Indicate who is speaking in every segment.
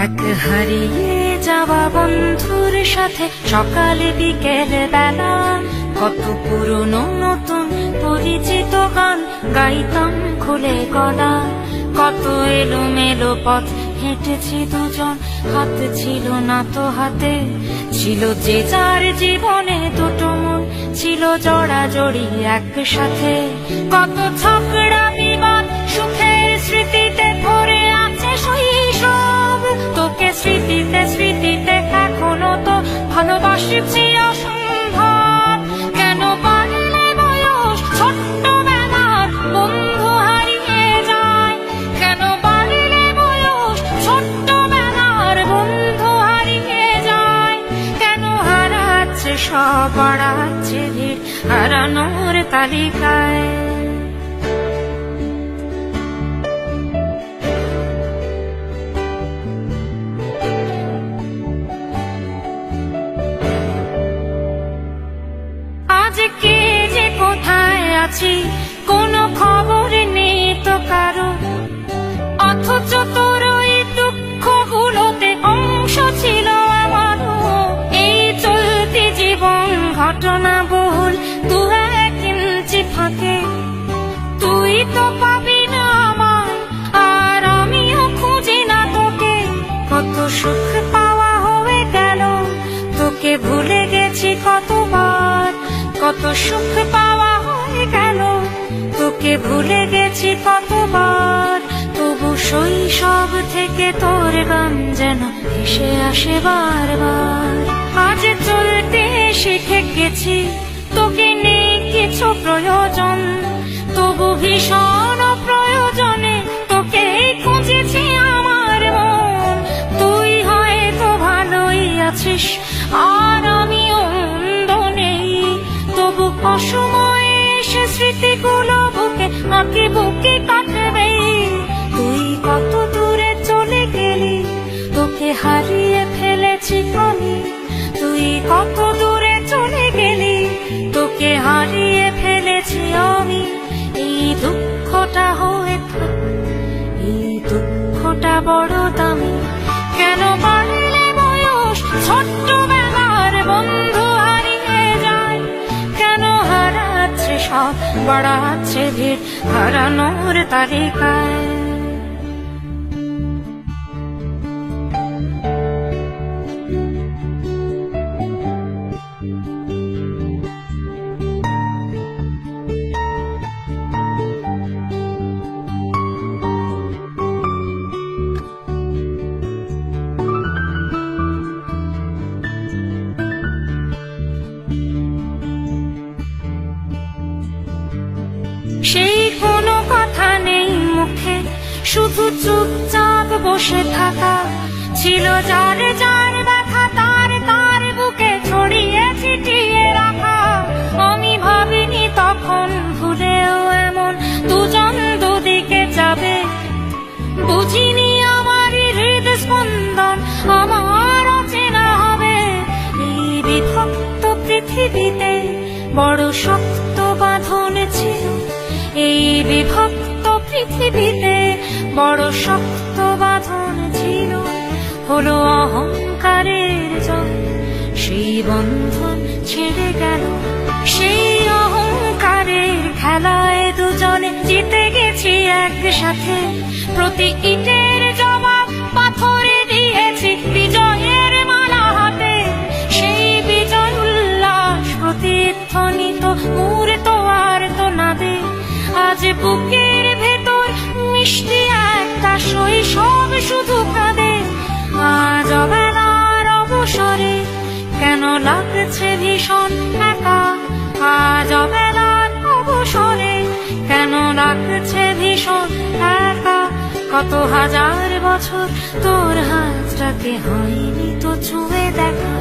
Speaker 1: এক হারিয়ে যাওয়া বন্ধুর সাথে সকালে বিকেল বেলা কত পুরনো নতুন পরিচিত গান গাইতাম খুলে গলা। কত এলোমেলো পথ হেঁটেছি দুজন, হাত ছিল না তো হাতে, ছিল যে যার জীবনে দুটো মন, ছিল জড়াজড়ি একসাথে। কত ঝগড়া বিবাদ সুখের স্মৃতিতে ভরে আছে শৈশব, তোকে স্মৃতিতে স্মৃতিতে এখনো তো ভালোবাসছি অসম্ভব। কেন পারলে বয়স ছোট্টবেলার বন্ধু হারিয়ে যায়, কেন পারলে বয়স ছোট্টবেলার বন্ধু হারিয়ে যায়, কেন হারাচ্ছে সব বাড়াচ্ছে ভিড় হারানোর তালিকায়। কে যে কোথায় আছি কোনো খবর নেই তো কারো, অথচ তোর ওই দুঃখগুলোতে অংশ ছিল আমারও। এই চলতি জীবন ঘটনা বহুল দু এক ইঞ্চি ফাঁকে, তুই তো পাবি না আমায় আর আমিও খুঁজি না তোকে। কত সুখ পাওয়া হয়ে গেল, তোকে ভুলে গেছি কতবার। কত সুখ পাওয়া হয়ে গেল, তোকে ভুলে গেছি কতবার। তবু শৈশব থেকে তোর গান যেন ভেসে আসে বারবার। আজ চলতে শিখে গেছি, তোকে নেই কিছু প্রয়োজন, তবু ভীষণ প্রয়োজনে তোকে খুঁজেছি আমার মন। তুই হয়তো ভালোই আছিস আর আমিও মন্দ নেই, তবু অসময়ে এসে স্মৃতিগুলো বুকে আঁকি বুকে কাটবে। তুই কত দূরে চলে গেলি, তোকে হারিয়ে ফেলেছি আমি। তুই কত দূরে চলে গেলি, তোকে হারিয়ে ফেলেছি আমি। এই দুঃখটা হয়ে থাক, এই দুঃখটা বড় দামি। কেন পারলে বয়স ছোট্টবেলার বন্ধু হারিয়ে যায়, কেন হারাচ্ছে সব বাড়াচ্ছে ভিড় হারানোর তালিকায়। সেই কোনো কথা নেই মুখে, শুধু চুপচাপ বসে থাকা। ছিল যার যার ব্যথা তার তার বুকে ছড়িয়ে ছিটিয়ে রাখা। আমি ভাবিনি তখন ভুলেও এমন দুজন দুদিকে যাবে, বুঝিনি আমারই হৃদস্পন্দন আমার অচেনা হবে। এই বিভক্ত পৃথিবীতে বড় শক্ত বাঁধন ছিল, এই বিভক্ত পৃথিবীতে বড় শক্ত বাঁধন ছিল। হলো অহংকারের জয়, সেই বন্ধন ছেড়ে গেল। সেই অহংকারের খেলায় দুজনে জিতে গেছি একসাথে। প্রতি ইটের জবাব পাথরে দিয়েছি বিজয়ের মালা হাতে। সেই বিজয় উল্লাস প্রতিধ্বনিত মুহূর্ত আর তো না দে। আজ বুকের ভেতর মিষ্টি একটা শৈশব শুধু কাঁদে। আজ অবেলার অবসরে কেন লাগছে ভীষণ একা, আজ অবেলার অবসরে কেন লাগছে ভীষণ একা। কত হাজার বছর তোর হাতটাকে হয়নি তো ছুঁয়ে দেখা।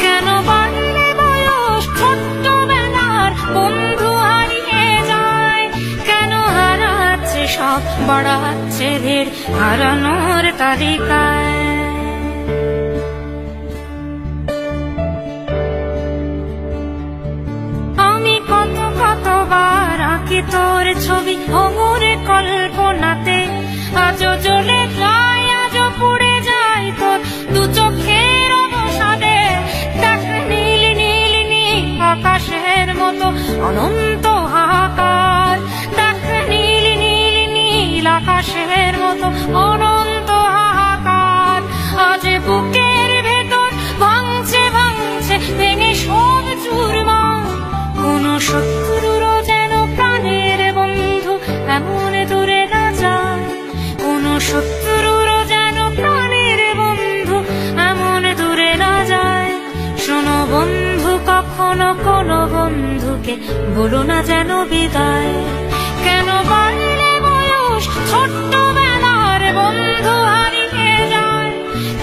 Speaker 1: কেন বাড়লে বয়স ছোট্টবেলার বন্ধু হারিয়ে যায়, কেন হারাচ্ছে সব বাড়াচ্ছে ভিড় হারানোর তালিকায়। আমি কতবার আঁকি তোর ছবি ভঙ্গুরে কল্পনাতে, আজও জ্বলে যায় আজও পুড়ে যায়। শোনো বন্ধু, কখনো কোনো বন্ধুকে বলো না যেন বিদায়। কেন বাড়লে বয়স ছোট্টবেলার বন্ধু হারিয়ে যায়?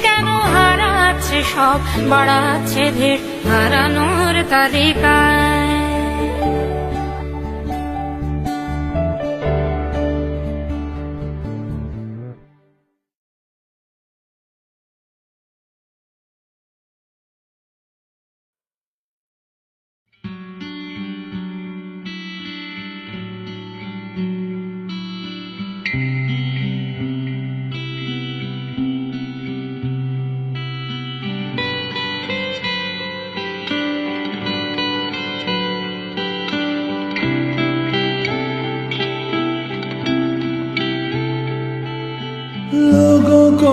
Speaker 1: কেন হারাচ্ছে সব, বাড়াচ্ছে ভিড় হারানোর তালিকায়?
Speaker 2: लोगों को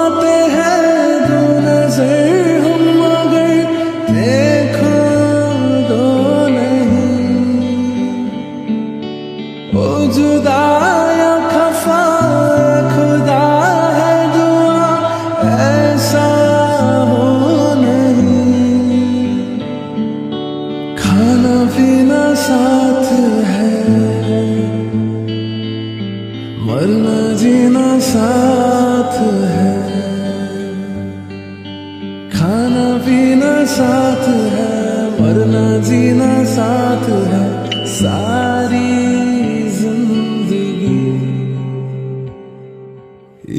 Speaker 2: आते हैं दो नजर, हम मगर देखो दो नहीं। ओ जुदा या खफा खुदा है दुआ ऐसा हो नहीं। खाना पीना साथ है, मरना जीना साथ है। खाना पीना साथ है, मरना जीना साथ है। सारी जिंदगी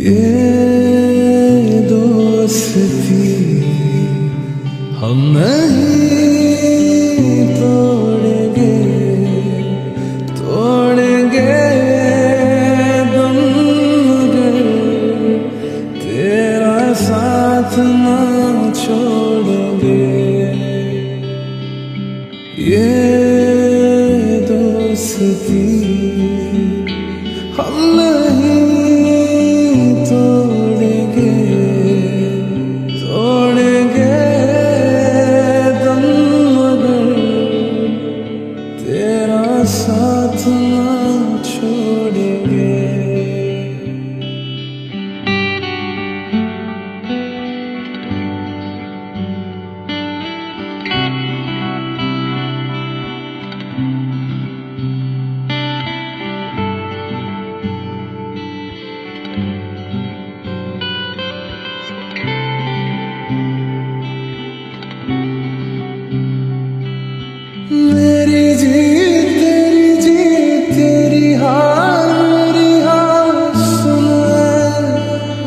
Speaker 2: ये दोस्ती हम नहीं तोड़ेंगे, तोड़ेंगे साथ ना छोड़ेंगे। ये दोस्ती हम नहीं तोड़ेंगे, तोड़ेंगे दम मगर तेरा साथ ना छोड़ेंगे। मेरी जीत तेरी जीत, तेरी हार मेरी हार, सुन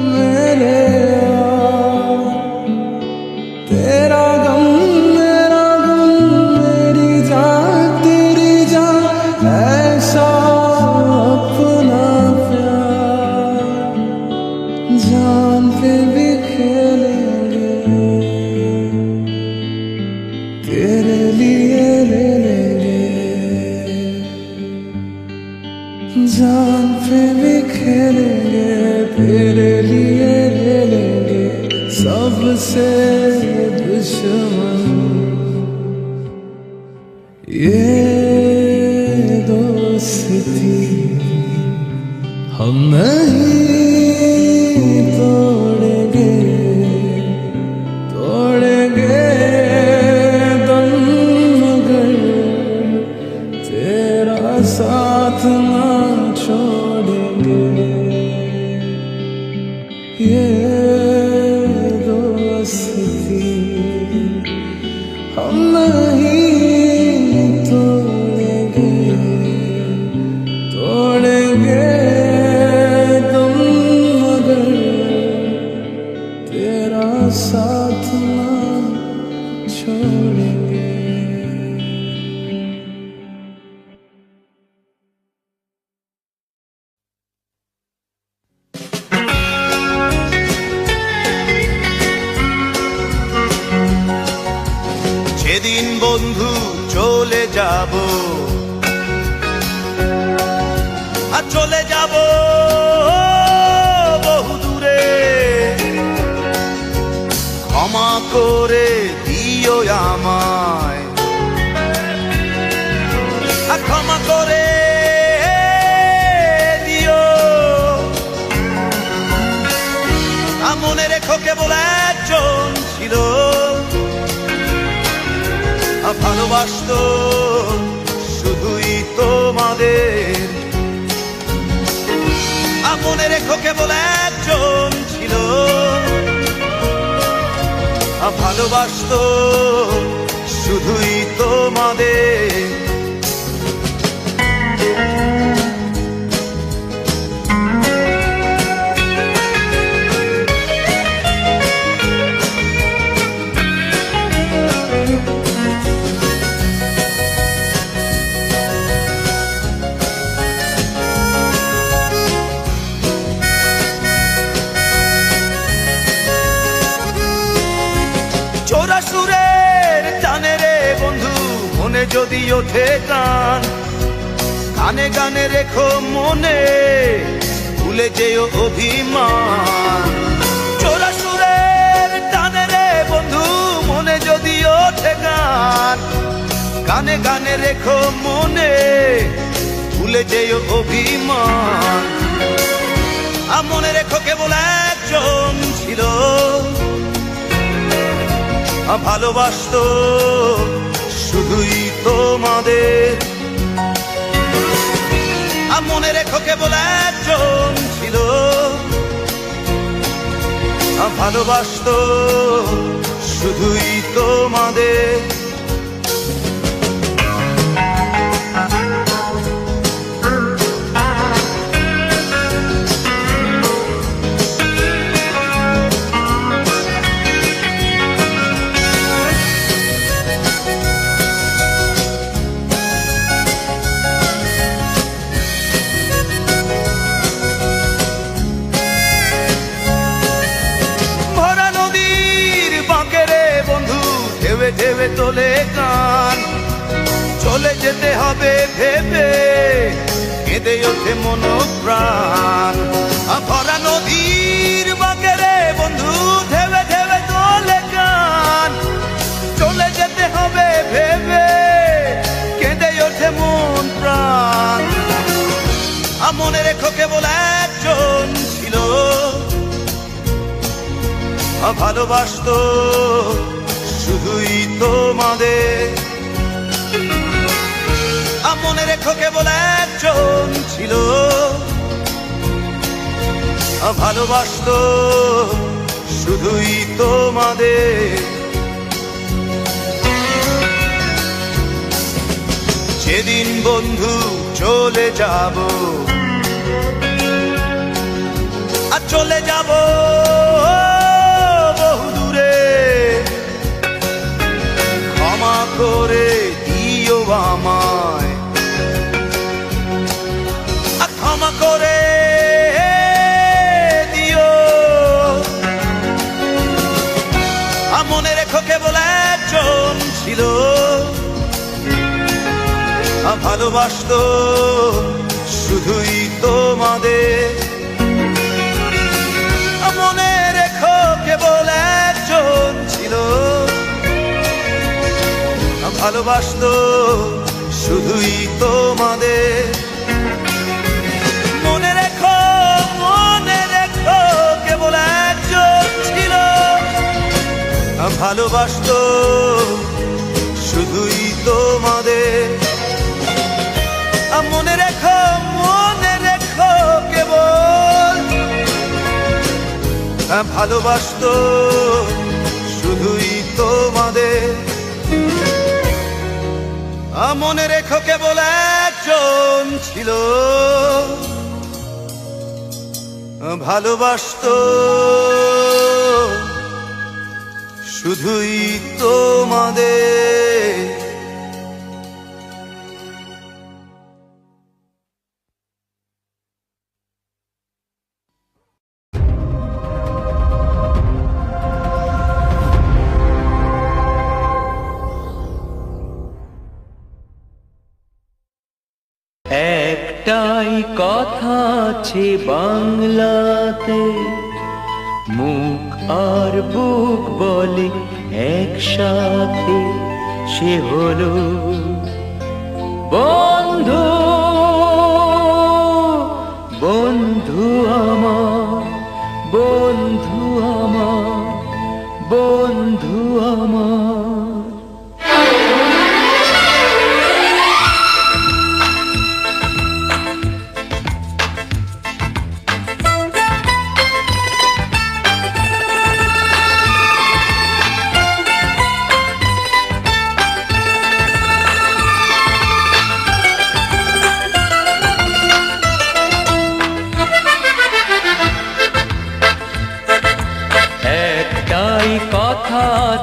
Speaker 2: मेरे यार। तेरा गम मेरा गम, मेरी जान तेरी जान, ऐसा अपना प्यार। जान पे भी खेलेंगे, तेरे लिए ले लेंगे। जान पे भी खेलेंगे, तेरे लिए ले लेंगे। सबसे दुश्मन ये दोस्ती हम नहीं तोड़ेंगे, तोड़ेंगे दम मगर तेरा साथ ना छोड़ेंगे। ये दोस्ती हम नहीं तोड़ेंगे, तोड़ेंगे दम मगर तेरा साथ ना छोड़ेंगे।
Speaker 3: যেদিন বন্ধু চলে যাব, আর চলে যাব বহু দূরে, ক্ষমা করে দিও আমায়, আর ক্ষমা করে দিও। মনে রেখো কেবল একজন ছিল ভালোবাসতো শুধুই তোমাদের। মনে রেখো কেবল একজন ছিল, ভালোবাসতো শুধুই তোমাদের। চোরা সুরের টানে রে বন্ধু মনে যদি ওঠে গান, গানে গানে রেখো মনে ভুলে যেও অভিমান। চোরা সুরের টানে রে বন্ধু মনে যদি ওঠে গান, গানে গানে রেখো মনে ভুলে যেও অভিমান। মনে রেখো কেবল একজন ছিল, ভালোবাসতো শুধুই তোমাদের। মনে রেখো কেবল একজন ছিল, ভালোবাসতো শুধুই তোমাদের। ঢেবে তোলে গান, চলে যেতে হবে ভেবে কেঁদে ওঠে মন প্রাণ। ভরা নদীর বাঁকে রে বন্ধু ঢেবে ঢেবে তোলে গান, চলে যেতে হবে ভেবে কেঁদে ওঠে মন প্রাণ। মনে রেখো কেবল একজন ছিল, ভালোবাসতো শুধুই তোমাদের। মনে রেখো কেবল একজন ছিল, ভালোবাসতো শুধুই তোমাদের। যেদিন বন্ধু চলে যাব আর চলে যাব করে দিও আমায়, ক্ষমা করে দিও। মনে রেখো কেবল একজন ছিল, ভালোবাসতো শুধুই তোমাদের। মনে রেখো কেবল একজন ছিল, ভালোবাসতো শুধুই তোমাদের। মনে রেখো কেবল একজন ছিল, ভালোবাসতো শুধুই তোমাদের। মনে রেখো কেবল ভালোবাসতো শুধুই তোমাদের। মনে রেখো কেবল একজন ছিল, ভালোবাসতো শুধুই তোমাদের।
Speaker 4: একটাই কথা আছে বাংলাতে, মুখ আর বুক বলে একসাথে, সে হলো বন্ধু। বন্ধু আমার, বন্ধু আমার, বন্ধু আমার।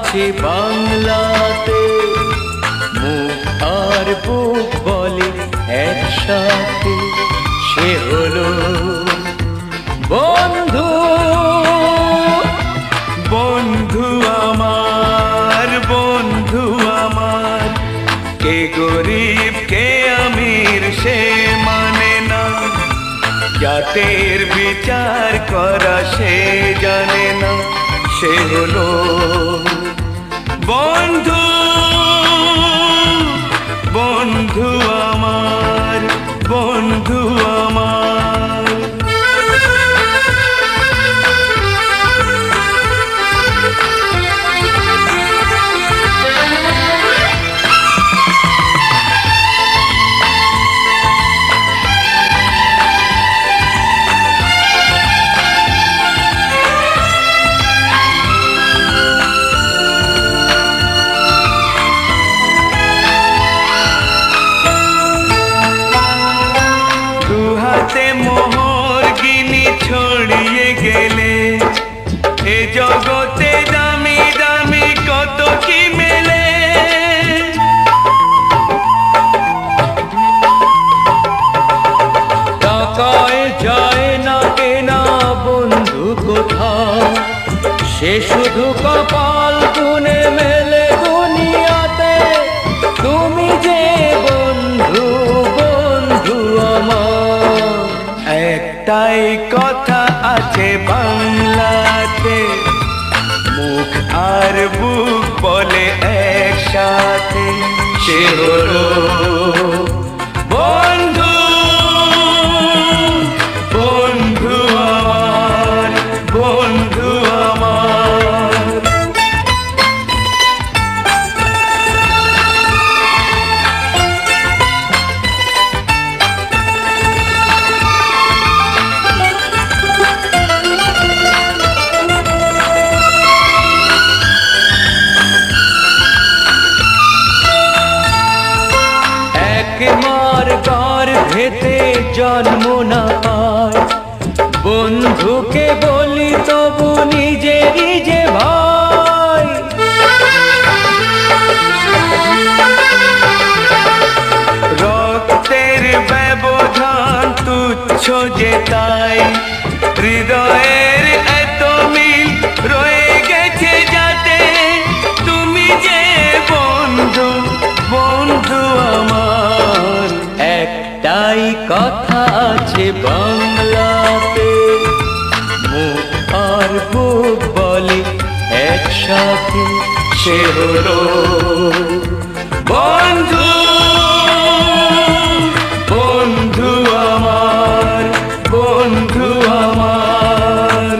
Speaker 4: আছে বাংলাতে, মুখ আর বুক বলে একসাথে, সে হলো বন্ধু। বন্ধু আমার, বন্ধু আমার, কে গরিব কে আমির সে মানে না, জাতের বিচার করা সে জানে না, সে হলো বন্ধু। বন্ধু আমার, বন্ধু আমার। দুহাতে মোহর গিনি ছড়িয়ে গেলে, এ জগতে দামি দামি কত কি মেলে। টাকায় যায় না কেনা বন্ধু কোথাও, সে শুধু কপাল গুনে মেলে দুনিয়াতে। তুমি যে বন্ধু, বন্ধু আমার, একটাই কথা আছে বাংলাতে, মুখ আর বুক বলে একসাথে, সে হলো বন্ধু। বন্ধু আমার, বন্ধু আমার। একমার গর্ভেতে জন্ম না পায়, বন্ধুকে বলি তবু নিজেরই যে ভাই। রক্তের ব্যবধান তুচ্ছ যে তাই, হৃদয়ের এত মিল রয়ে গেছে যাতে। তুমি যে বন্ধু, বন্ধু আমার, একটাই কথা আছে বাংলাতে, মুখ আর বুক বলে একসাথে, সে হলো বন্ধু। বন্ধু আমার, বন্ধু আমার।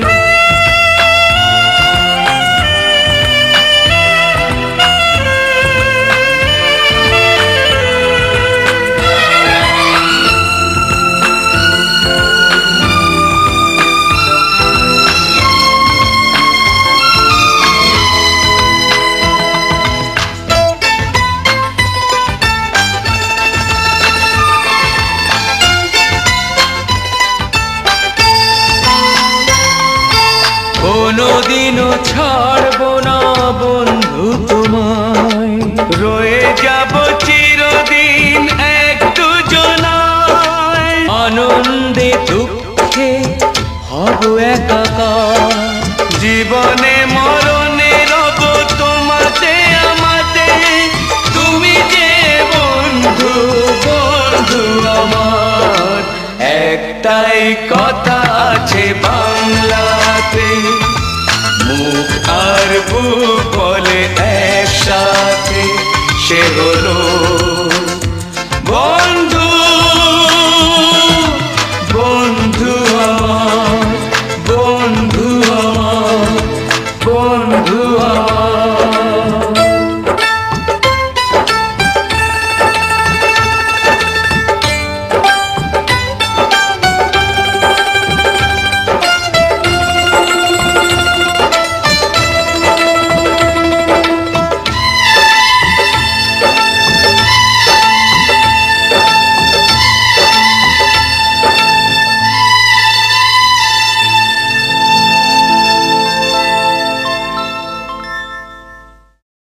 Speaker 4: কোনোদিনও ছাড়বো না বন্ধু তোমায়, রয়ে যাব চিরদিন এক দুজনায়। আনন্দে দুঃখে হব একাকার, জীবনে মরণে রব তোমাতে আমাতে। তুমি যে বন্ধু, বন্ধু আমার, একটাই কথা আছে বাংলাতে, মুখ আর বুক বলে একসাথে, সে হলো